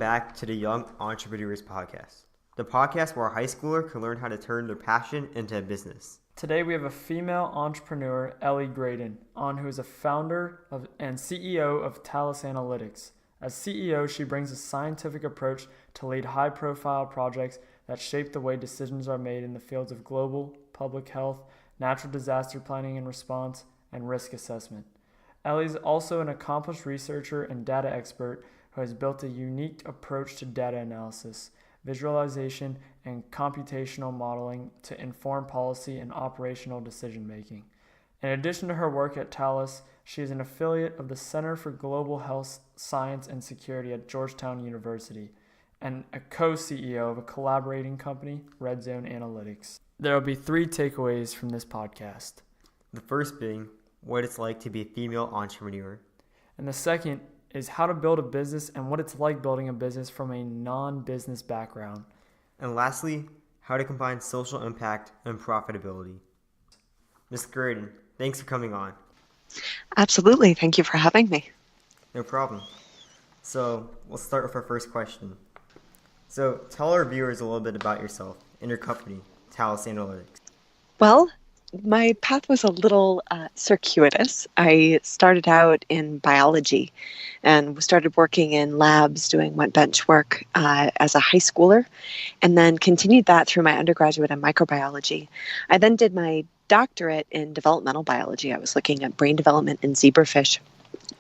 back to the Young Entrepreneurs Podcast, the podcast where a high schooler can learn how to turn their passion into a business. Today we have a female entrepreneur, Ellie Graeden, who is a founder and CEO of Talus Analytics. As CEO, she brings a scientific approach to lead high-profile projects that shape the way decisions are made in the fields of global, public health, natural disaster planning and response, and risk assessment. Ellie is also an accomplished researcher and data expert who has built a unique approach to data analysis, visualization, and computational modeling to inform policy and operational decision-making. In addition to her work at Talus, she is an affiliate of the Center for Global Health Science and Security at Georgetown University and a co-CEO of a collaborating company, Red Zone Analytics. There will be 3 takeaways from this podcast. The first being what it's like to be a female entrepreneur. And the second is how to build a business and what it's like building a business from a non-business background. And lastly, how to combine social impact and profitability. Ms. Graeden, thanks for coming on. Absolutely. Thank you for having me. No problem. So we'll start with our first question. So tell our viewers a little bit about yourself and your company, Talus Analytics. Well, my path was a little circuitous. I started out in biology and started working in labs doing wet bench work as a high schooler, and then continued that through my undergraduate in microbiology. I then did my doctorate in developmental biology. I was looking at brain development in zebrafish.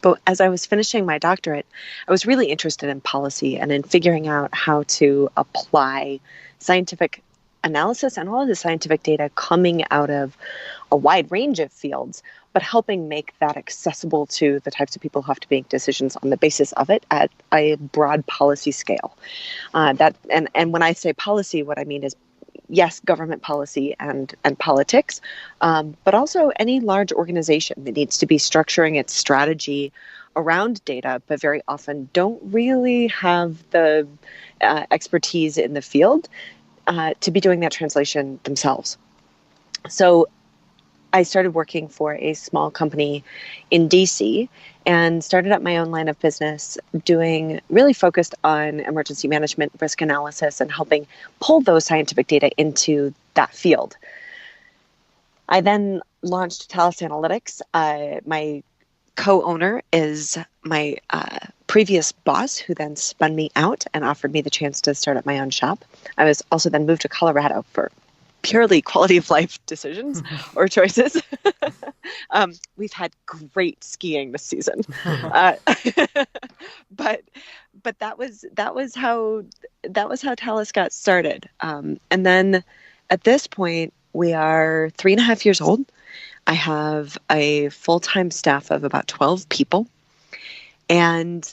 But as I was finishing my doctorate, I was really interested in policy and in figuring out how to apply scientific analysis and all of the scientific data coming out of a wide range of fields, but helping make that accessible to the types of people who have to make decisions on the basis of it at a broad policy scale. And when I say policy, what I mean is, yes, government policy and politics, but also any large organization that needs to be structuring its strategy around data, but very often don't really have the expertise in the field to be doing that translation themselves. So I started working for a small company in DC and started up my own line of business doing really focused on emergency management, risk analysis, and helping pull those scientific data into that field. I then launched Talus Analytics. My co-owner is my previous boss, who then spun me out and offered me the chance to start up my own shop. I was also then moved to Colorado for purely quality of life decisions or choices. We've had great skiing this season, but that was how Talus got started. And then at this point, we are 3.5 years old. I have a full-time staff of about 12 people, and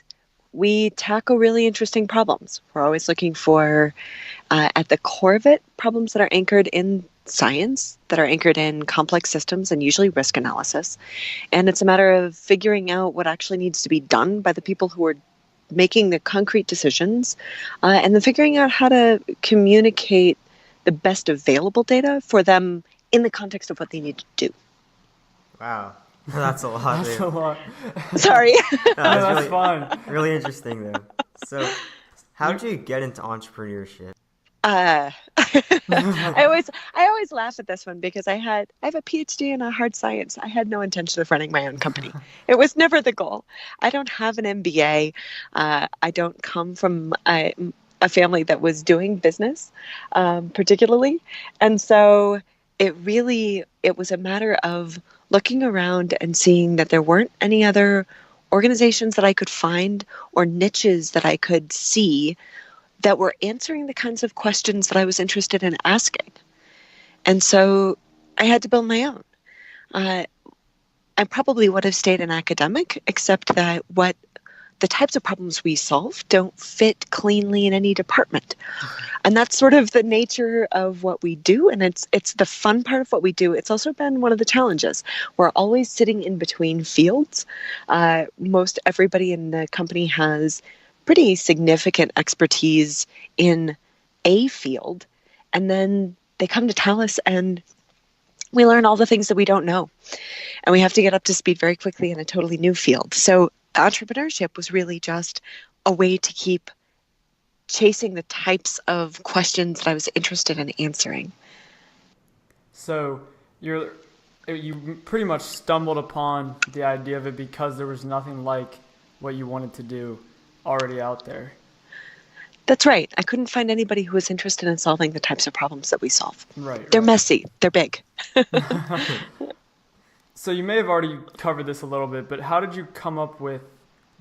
we tackle really interesting problems. We're always looking for, at the core of it, problems that are anchored in science, that are anchored in complex systems and usually risk analysis. And it's a matter of figuring out what actually needs to be done by the people who are making the concrete decisions, and then figuring out how to communicate the best available data for them in the context of what they need to do. Wow. That's a lot. That's a lot. Sorry. No, That's really, fun. really interesting, though. So how did you get into entrepreneurship? I always laugh at this one because I have a PhD in hard science. I had no intention of running my own company. It was never the goal. I don't have an MBA. I don't come from a family that was doing business, particularly. And so it was a matter of looking around and seeing that there weren't any other organizations that I could find or niches that I could see that were answering the kinds of questions that I was interested in asking. And so I had to build my own. I probably would have stayed an academic, except that the types of problems we solve don't fit cleanly in any department. And that's sort of the nature of what we do. And it's the fun part of what we do. It's also been one of the challenges. We're always sitting in between fields. Most everybody in the company has pretty significant expertise in a field. And then they come to Talus and we learn all the things that we don't know. And we have to get up to speed very quickly in a totally new field. So entrepreneurship was really just a way to keep chasing the types of questions that I was interested in answering. So you pretty much stumbled upon the idea of it because there was nothing like what you wanted to do already out there. That's right. I couldn't find anybody who was interested in solving the types of problems that we solve. Right. They're messy. They're big. So you may have already covered this a little bit, but how did you come up with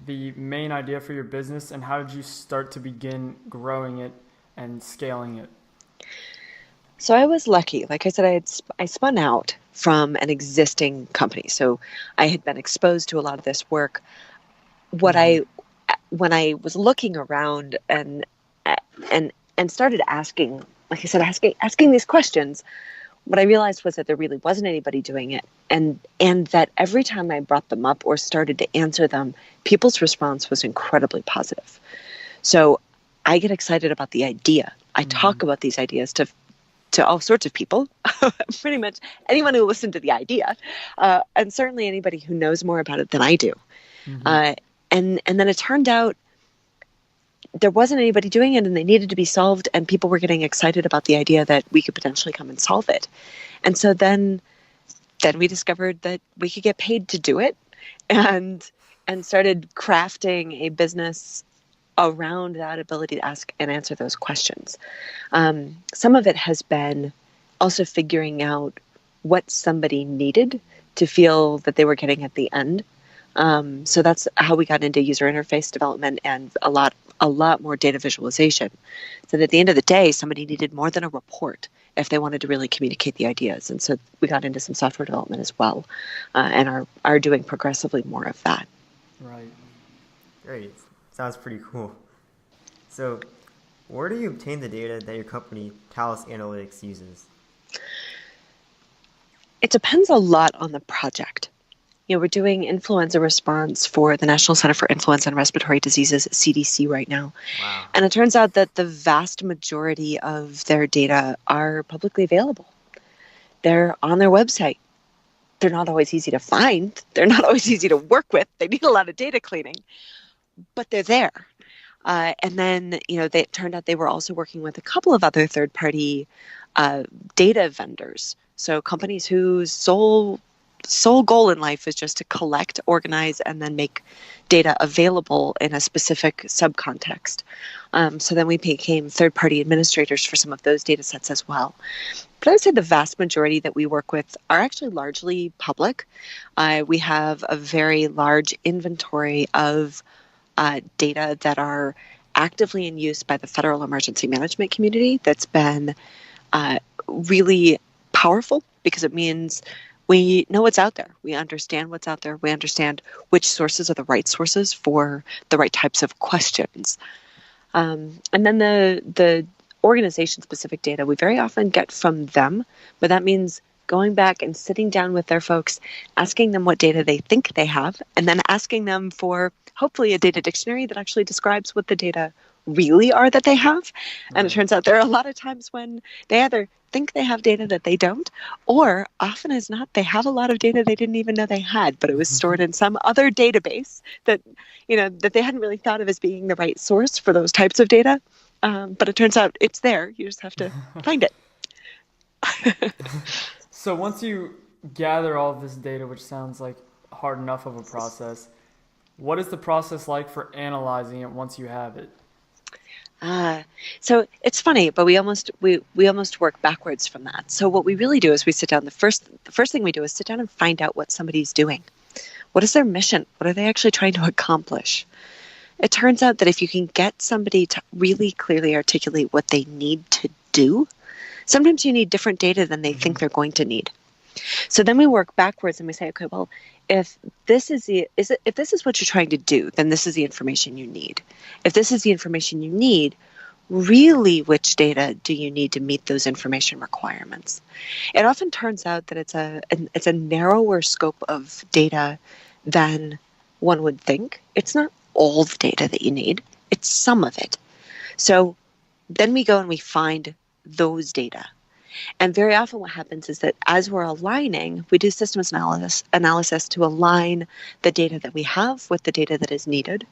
the main idea for your business, and how did you start to begin growing it and scaling it? So I was lucky. Like I said, I spun out from an existing company. So I had been exposed to a lot of this work. When I was looking around and started asking, like I said, asking these questions, what I realized was that there really wasn't anybody doing it, and that every time I brought them up or started to answer them, people's response was incredibly positive. So I get excited about the idea. I talk about these ideas to all sorts of people, pretty much anyone who listened to the idea, and certainly anybody who knows more about it than I do. And then it turned out there wasn't anybody doing it, and they needed to be solved, and people were getting excited about the idea that we could potentially come and solve it. And so then we discovered that we could get paid to do it, and started crafting a business around that ability to ask and answer those questions. Some of it has been also figuring out what somebody needed to feel that they were getting at the end. So that's how we got into user interface development and a lot more data visualization. So that at the end of the day, somebody needed more than a report if they wanted to really communicate the ideas. And so we got into some software development as well, and are doing progressively more of that. Right. Great. Sounds pretty cool. So, where do you obtain the data that your company, Talus Analytics, uses? It depends a lot on the project. We're doing influenza response for the National Center for Influenza and Respiratory Diseases, CDC, right now. Wow. And it turns out that the vast majority of their data are publicly available. They're on their website. They're not always easy to find. They're not always easy to work with. They need a lot of data cleaning, but they're there. And then, it turned out they were also working with a couple of other third-party data vendors. So companies whose sole goal in life is just to collect, organize, and then make data available in a specific subcontext. So then we became third-party administrators for some of those data sets as well. But I would say the vast majority that we work with are actually largely public. We have a very large inventory of data that are actively in use by the federal emergency management community. That's been really powerful because it means we know what's out there. We understand what's out there. We understand which sources are the right sources for the right types of questions. And then the organization-specific data we very often get from them, but that means going back and sitting down with their folks, asking them what data they think they have, and then asking them for hopefully a data dictionary that actually describes what the data really are that they have. And it turns out there are a lot of times when they either think they have data that they don't, or often as not, they have a lot of data they didn't even know they had, but it was stored in some other database that, that they hadn't really thought of as being the right source for those types of data. But it turns out it's there. You just have to find it. So once you gather all of this data, which sounds like hard enough of a process, what is the process like for analyzing it once you have it? So it's funny, but we almost work backwards from that. So what we really do is we sit down. The first thing we do is sit down and find out what somebody's doing. What is their mission? What are they actually trying to accomplish? It turns out that if you can get somebody to really clearly articulate what they need to do, sometimes you need different data than they think they're going to need. So then we work backwards and we say, okay, well, if this is what you're trying to do, then this is the information you need. If this is the information you need, really which data do you need to meet those information requirements? It often turns out that it's a narrower scope of data than one would think. It's not all the data that you need. It's some of it. So then we go and we find those data. And very often what happens is that as we're aligning, we do systems analysis to align the data that we have with the data that is needed.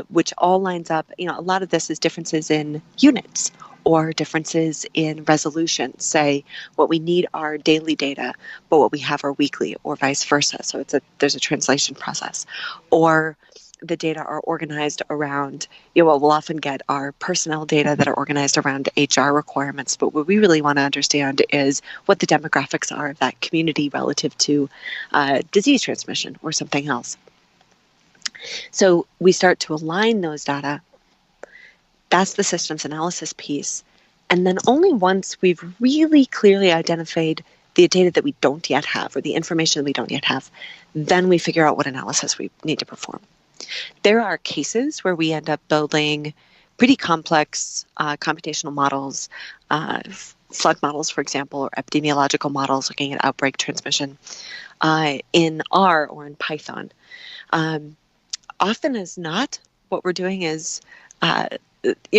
which all lines up. A lot of this is differences in units or differences in resolution. Say what we need are daily data, but what we have are weekly, or vice versa. So there's a translation process. Or the data are organized around, what we'll often get are personnel data that are organized around HR requirements. But what we really want to understand is what the demographics are of that community relative to disease transmission or something else. So we start to align those data. That's the systems analysis piece. And then only once we've really clearly identified the data that we don't yet have or the information that we don't yet have, then we figure out what analysis we need to perform. There are cases where we end up building pretty complex computational models, flood models, for example, or epidemiological models looking at outbreak transmission in R or in Python. Often as not, what we're doing is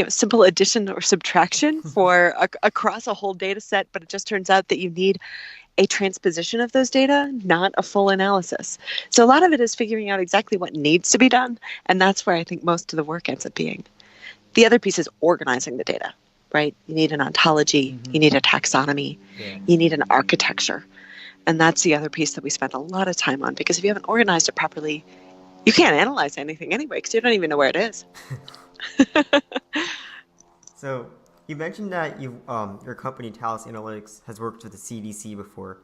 simple addition or subtraction for across a whole data set, but it just turns out that you need a transposition of those data, not a full analysis. So a lot of it is figuring out exactly what needs to be done, and that's where I think most of the work ends up being. The other piece is organizing the data, right? You need an ontology, you need a taxonomy, you need an architecture, and that's the other piece that we spend a lot of time on, because if you haven't organized it properly, you can't analyze anything anyway, because you don't even know where it is. So you mentioned that your company, Talus Analytics, has worked with the CDC before.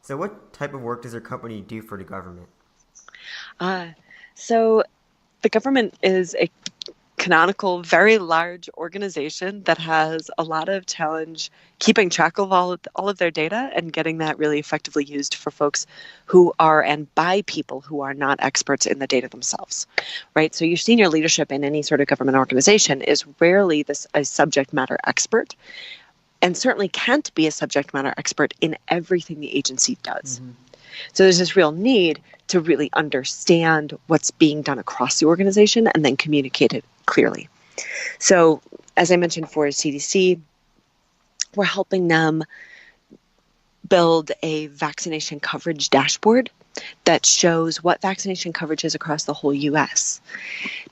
So what type of work does your company do for the government? So the government is a canonical, very large organization that has a lot of challenge keeping track of all of their data and getting that really effectively used for folks who are, and by people who are not experts in the data themselves, right? So your senior leadership in any sort of government organization is rarely a subject matter expert, and certainly can't be a subject matter expert in everything the agency does. So there's this real need to really understand what's being done across the organization and then communicate it clearly. So as I mentioned for CDC, we're helping them build a vaccination coverage dashboard that shows what vaccination coverage is across the whole US.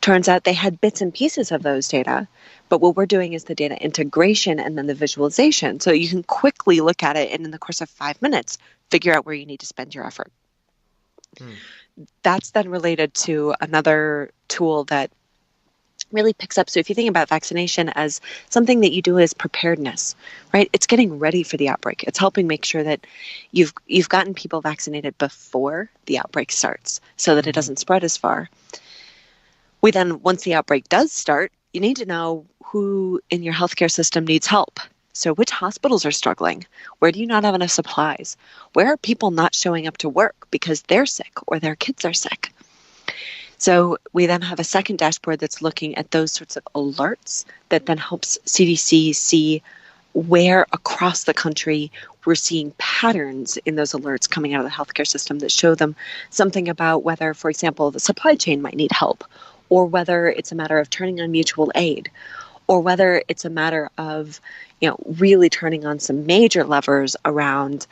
Turns out they had bits and pieces of those data, but what we're doing is the data integration and then the visualization. So you can quickly look at it and in the course of 5 minutes, figure out where you need to spend your effort. That's then related to another tool that really picks up. So if you think about vaccination as something that you do as preparedness, right? It's getting ready for the outbreak. It's helping make sure that you've gotten people vaccinated before the outbreak starts so that it doesn't spread as far. We then, once the outbreak does start, you need to know who in your healthcare system needs help. So which hospitals are struggling? Where do you not have enough supplies? Where are people not showing up to work because they're sick or their kids are sick? So we then have a second dashboard that's looking at those sorts of alerts that then helps CDC see where across the country we're seeing patterns in those alerts coming out of the healthcare system that show them something about whether, for example, the supply chain might need help, or whether it's a matter of turning on mutual aid, or whether it's a matter of, really turning on some major levers around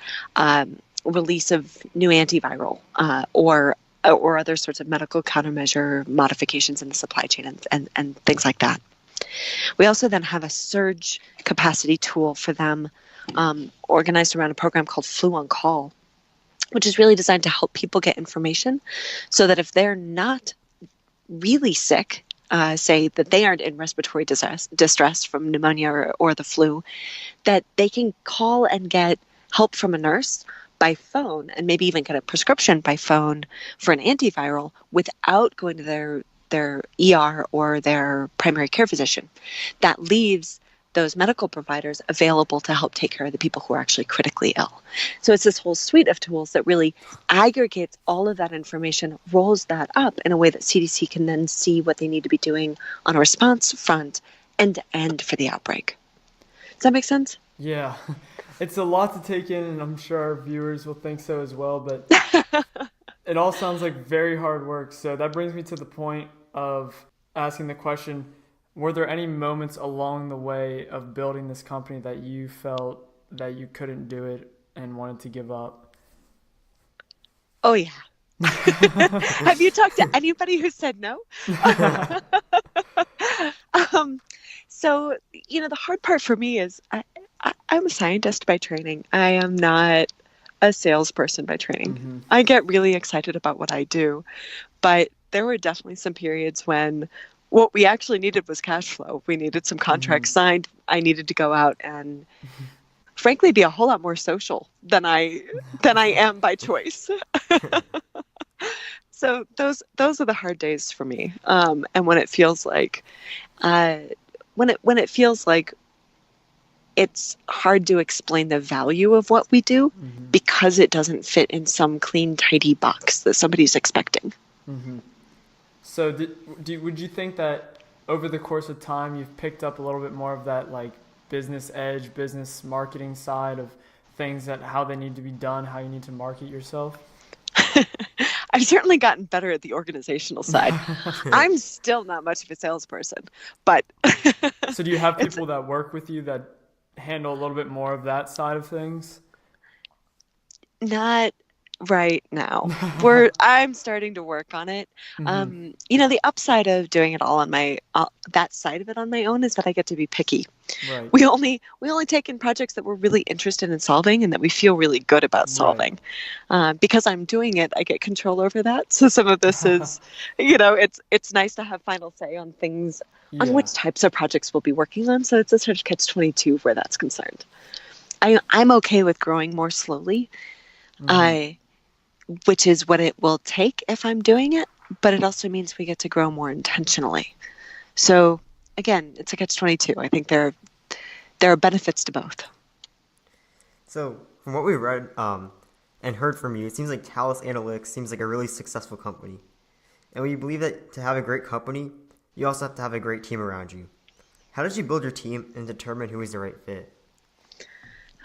release of new antiviral or other sorts of medical countermeasure modifications in the supply chain and things like that. We also then have a surge capacity tool for them organized around a program called Flu on Call, which is really designed to help people get information so that if they're not really sick, say that they aren't in respiratory distress from pneumonia or the flu, that they can call and get help from a nurse by phone and maybe even get a prescription by phone for an antiviral without going to their ER or their primary care physician. That leaves those medical providers available to help take care of the people who are actually critically ill. So it's this whole suite of tools that really aggregates all of that information, rolls that up in a way that CDC can then see what they need to be doing on a response front end to end for the outbreak. Does that make sense? Yeah, it's a lot to take in, and I'm sure our viewers will think so as well, but it all sounds like very hard work. So that brings me to the point of asking the question, were there any moments along the way of building this company that you felt that you couldn't do it and wanted to give up? Oh, yeah. Have you talked to anybody who said no? um, so, the hard part for me is I'm a scientist by training. I am not a salesperson by training. Mm-hmm. I get really excited about what I do, but there were definitely some periods when what we actually needed was cash flow. We needed some contracts signed. I needed to go out and frankly be a whole lot more social than I am by choice. So those are the hard days for me. And when it feels like when it feels like it's hard to explain the value of what we do because it doesn't fit in some clean, tidy box that somebody's expecting. Mm-hmm. So would you think that over the course of time you've picked up a little bit more of that like business edge, business marketing side of things, that how they need to be done, how you need to market yourself? I've certainly gotten better at the organizational side. I'm still not much of a salesperson, but So do you have people that work with you that handle a little bit more of that side of things? not right now. I'm starting to work on it. Mm-hmm. The upside of doing it all on my that side of it on my own is that I get to be picky. Right. We only take in projects that we're really interested in solving and that we feel really good about solving. Because I'm doing it, I get control over that. So some of this is, it's nice to have final say on things, on which types of projects we'll be working on. So it's a sort of catch-22 where that's concerned. I'm okay with growing more slowly. Which is what it will take if I'm doing it, but it also means we get to grow more intentionally. So again, it's a catch-22. I think there are benefits to both. So from what we read and heard from you, it seems like Talus Analytics seems like a really successful company. And we believe that to have a great company, you also have to have a great team around you. How did you build your team and determine who is the right fit?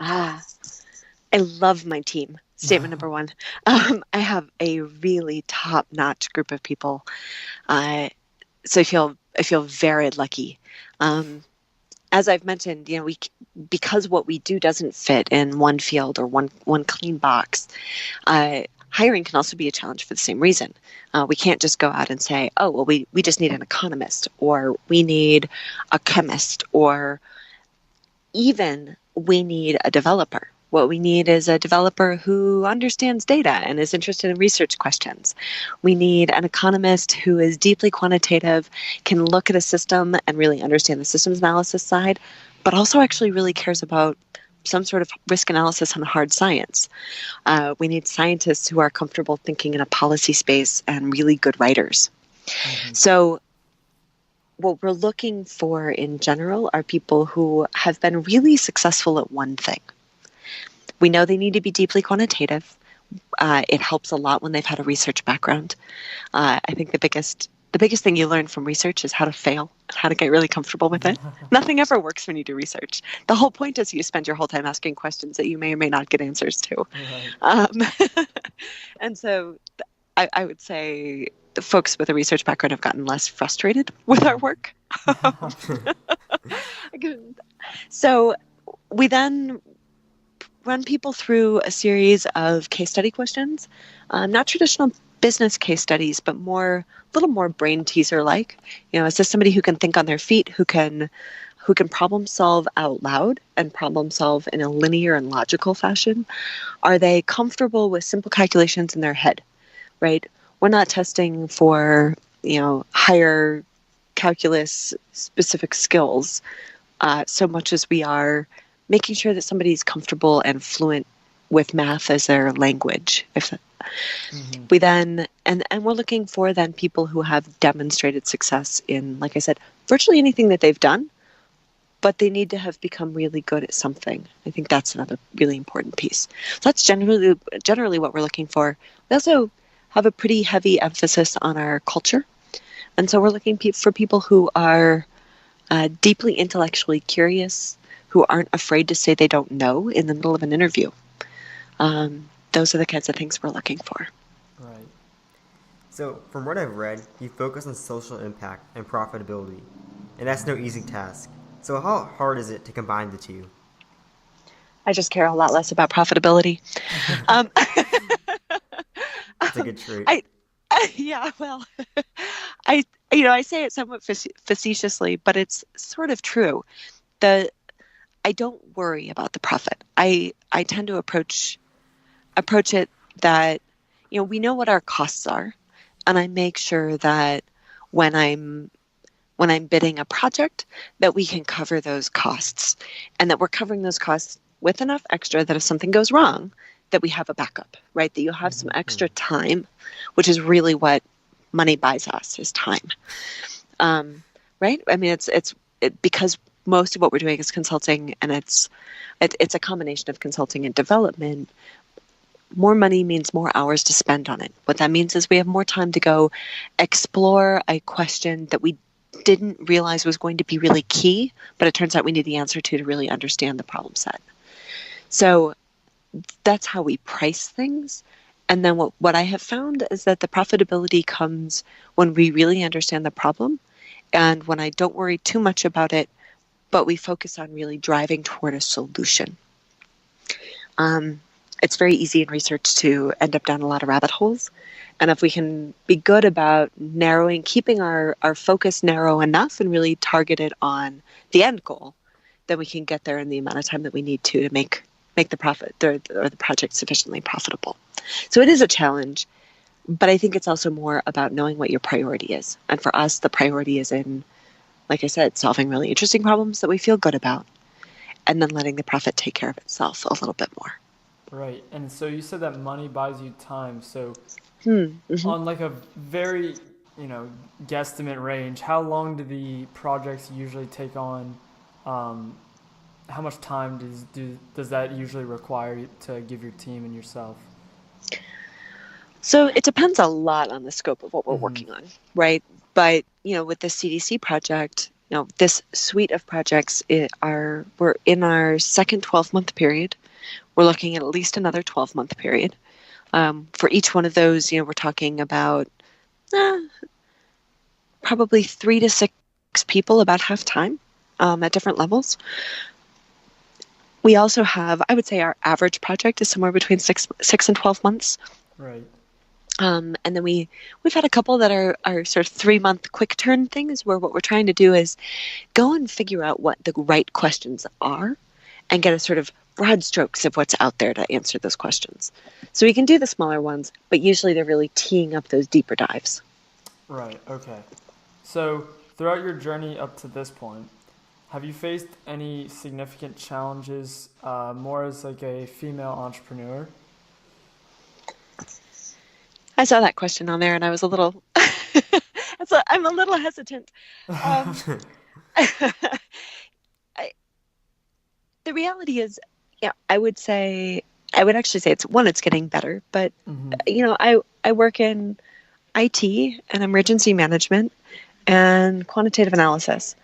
I love my team. Statement number one. I have a really top-notch group of people. So I feel very lucky. As I've mentioned, because what we do doesn't fit in one field or one clean box, hiring can also be a challenge for the same reason. We can't just go out and say, oh, well, we just need an economist, or we need a chemist, or even we need a developer. What we need is a developer who understands data and is interested in research questions. We need an economist who is deeply quantitative, can look at a system and really understand the systems analysis side, but also actually really cares about some sort of risk analysis on hard science. We need scientists who are comfortable thinking in a policy space and really good writers. So what we're looking for in general are people who have been really successful at one thing. We know they need to be deeply quantitative. It helps a lot when they've had a research background. I think the biggest thing you learn from research is how to fail, how to get really comfortable with it. Nothing ever works when you do research. The whole point is you spend your whole time asking questions that you may or may not get answers to. And so I would say the folks with a research background have gotten less frustrated with our work. So we then run people through a series of case study questions, not traditional business case studies, but a little more brain teaser like. Is this somebody who can think on their feet, who can problem solve out loud and problem solve in a linear and logical fashion? Are they comfortable with simple calculations in their head? Right? We're not testing for higher calculus specific skills so much as we are making sure that somebody's comfortable and fluent with math as their language. We then, and we're looking for then people who have demonstrated success in, like I said, virtually anything that they've done, but they need to have become really good at something. I think that's another really important piece. So that's generally what we're looking for. We also have a pretty heavy emphasis on our culture. And so we're looking for people who are deeply intellectually curious, who aren't afraid to say they don't know in the middle of an interview. Those are the kinds of things we're looking for. Right. So from what I've read, you focus on social impact and profitability, and that's no easy task. So how hard is it to combine the two? I just care a lot less about profitability. It's a good trait. Yeah, well, I say it somewhat facetiously, but it's sort of true. The I don't worry about the profit. I tend to approach it that, we know what our costs are, and I make sure that when I'm bidding a project, that we can cover those costs, and that we're covering those costs with enough extra that if something goes wrong, that we have a backup, right? That you have some extra time, which is really what money buys us, is time. Right? I mean, it's because most of what we're doing is consulting, and it's a combination of consulting and development. More money means more hours to spend on it. What that means is we have more time to go explore a question that we didn't realize was going to be really key, but it turns out we need the answer to really understand the problem set. So that's how we price things. And then what I have found is that the profitability comes when we really understand the problem, and when I don't worry too much about it, but we focus on really driving toward a solution. It's very easy in research to end up down a lot of rabbit holes. And if we can be good about keeping our focus narrow enough and really target it on the end goal, then we can get there in the amount of time that we need to make the profit or the project sufficiently profitable. So it is a challenge, but I think it's also more about knowing what your priority is. And for us, the priority is in, like I said, solving really interesting problems that we feel good about, and then letting the profit take care of itself a little bit more. Right. And so you said that money buys you time. So Mm-hmm. on like a very, guesstimate range, how long do the projects usually take on? How much time does that usually require to give your team and yourself? So it depends a lot on the scope of what we're working on, right? But, with the CDC project, this suite of projects we're in our second 12-month period. We're looking at least another 12-month period. For each one of those, we're talking about probably 3 to 6 people about half time at different levels. We also have, I would say our average project is somewhere between 6 and 12 months. Right. And then we've had a couple that are sort of 3-month quick turn things, where what we're trying to do is go and figure out what the right questions are and get a sort of broad strokes of what's out there to answer those questions. So we can do the smaller ones, but usually they're really teeing up those deeper dives. Right. Okay. So throughout your journey up to this point, have you faced any significant challenges, more as like a female entrepreneur? I saw that question on there, and I was a little, I'm a little hesitant. The reality is, I would actually say it's getting better, but I work in IT and emergency management and quantitative analysis.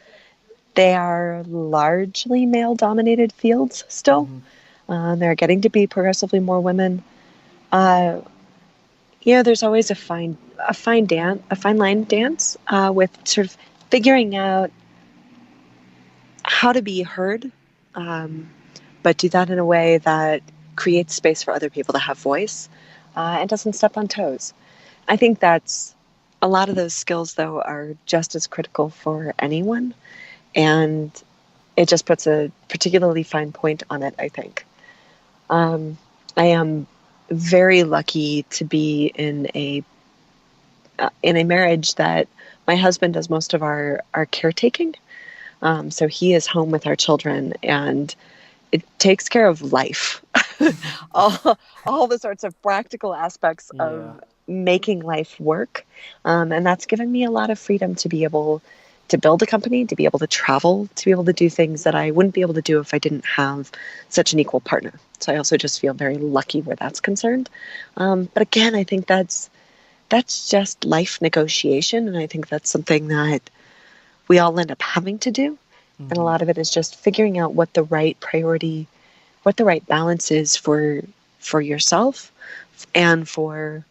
They are largely male-dominated fields still. They're getting to be progressively more women. There's always a fine line dance with sort of figuring out how to be heard, but do that in a way that creates space for other people to have voice and doesn't step on toes. I think that's a lot of those skills, though, are just as critical for anyone, and it just puts a particularly fine point on it, I think. I am very lucky to be in a marriage that my husband does most of our caretaking. So he is home with our children, and it takes care of life, all the sorts of practical aspects of making life work. And that's given me a lot of freedom to be able to build a company, to be able to travel, to be able to do things that I wouldn't be able to do if I didn't have such an equal partner. So I also just feel very lucky where that's concerned. But again, I think that's just life negotiation. And I think that's something that we all end up having to do. And a lot of it is just figuring out what the right priority, what the right balance is for yourself and for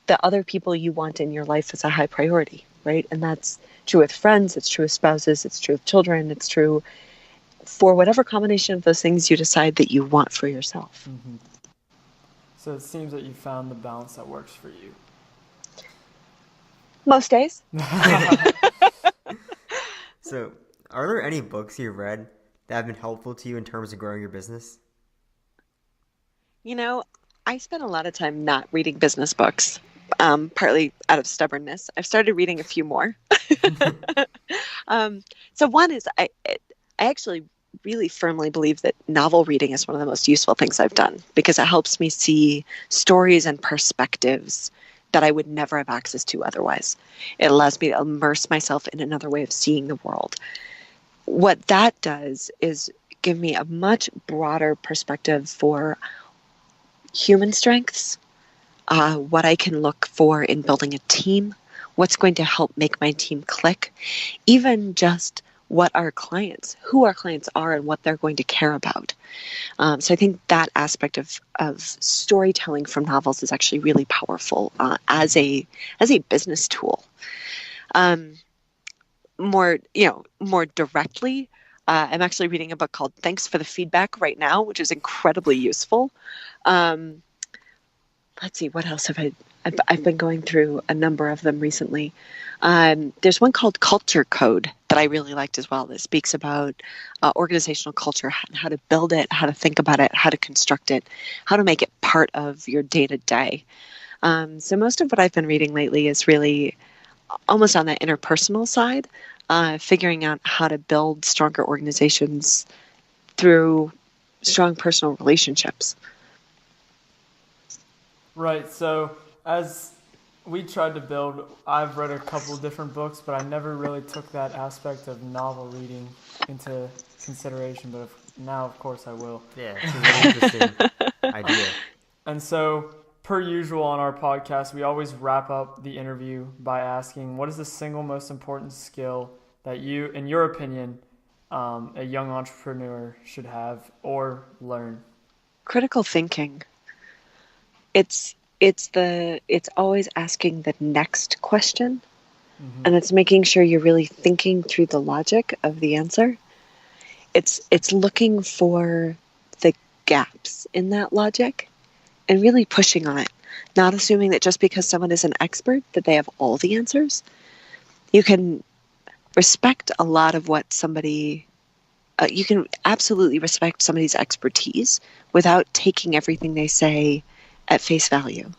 the other people you want in your life as a high priority, right? And that's true with friends, it's true with spouses, it's true with children, it's true for whatever combination of those things you decide that you want for yourself. So it seems that you found the balance that works for you. Most days. So, are there any books you've read that have been helpful to you in terms of growing your business? You know, I spent a lot of time not reading business books, partly out of stubbornness. I've started reading a few more. So one is I actually really firmly believe that novel reading is one of the most useful things I've done because it helps me see stories and perspectives that I would never have access to otherwise. It allows me to immerse myself in another way of seeing the world. What that does is give me a much broader perspective for human strengths, what I can look for in building a team, what's going to help make my team click, even just what our clients, who our clients are and what they're going to care about. So I think that aspect of storytelling from novels is actually really powerful as a business tool. More directly, I'm actually reading a book called Thanks for the Feedback right now, which is incredibly useful. Um, let's see, what else have I've been going through a number of them recently. There's one called Culture Code that I really liked as well that speaks about organizational culture, how to build it, how to think about it, how to construct it, how to make it part of your day-to-day. So most of what I've been reading lately is really almost on that interpersonal side, figuring out how to build stronger organizations through strong personal relationships. Right. So as we tried to build, I've read a couple of different books, but I never really took that aspect of novel reading into consideration. But now, of course, I will. Yeah, it's a really interesting idea. And so, per usual on our podcast, we always wrap up the interview by asking, what is the single most important skill that you, in your opinion, a young entrepreneur should have or learn? Critical thinking. It's always asking the next question, and it's making sure you're really thinking through the logic of the answer. It's looking for the gaps in that logic and really pushing on it, not assuming that just because someone is an expert that they have all the answers. You can respect a lot of what somebody you can absolutely respect somebody's expertise without taking everything they say at face value.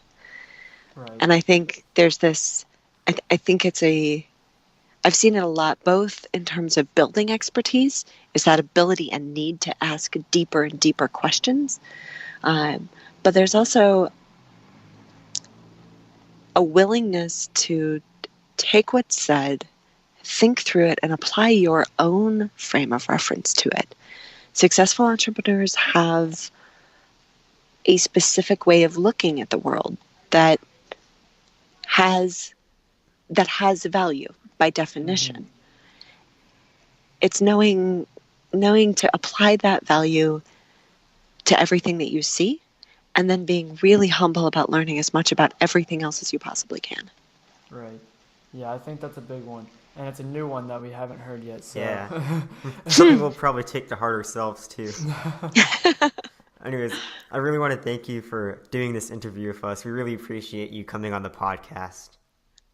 Right. And I think there's this, I think I've seen it a lot, both in terms of building expertise, is that ability and need to ask deeper and deeper questions. But there's also a willingness to take what's said, think through it, and apply your own frame of reference to it. Successful entrepreneurs have a specific way of looking at the world that has value by definition. It's knowing to apply that value to everything that you see, and then being really humble about learning as much about everything else as you possibly can. Right. Yeah, I think that's a big one. And it's a new one that we haven't heard yet. So. Yeah. Something we'll probably take to heart ourselves, too. Anyways, I really want to thank you for doing this interview with us. We really appreciate you coming on the podcast.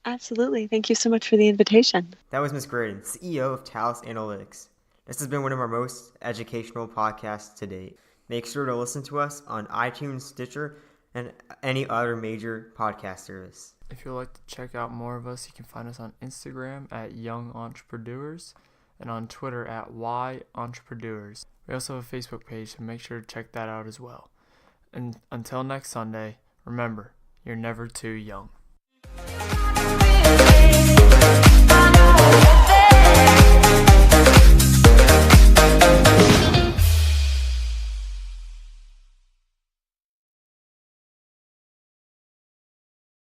Absolutely. Thank you so much for the invitation. That was Ms. Graeden, CEO of Talus Analytics. This has been one of our most educational podcasts to date. Make sure to listen to us on iTunes, Stitcher, and any other major podcast service. If you'd like to check out more of us, you can find us on Instagram at Young Entrepreneurs and on Twitter at Y Entrepreneurs. We also have a Facebook page, so make sure to check that out as well. And until next Sunday, remember, you're never too young.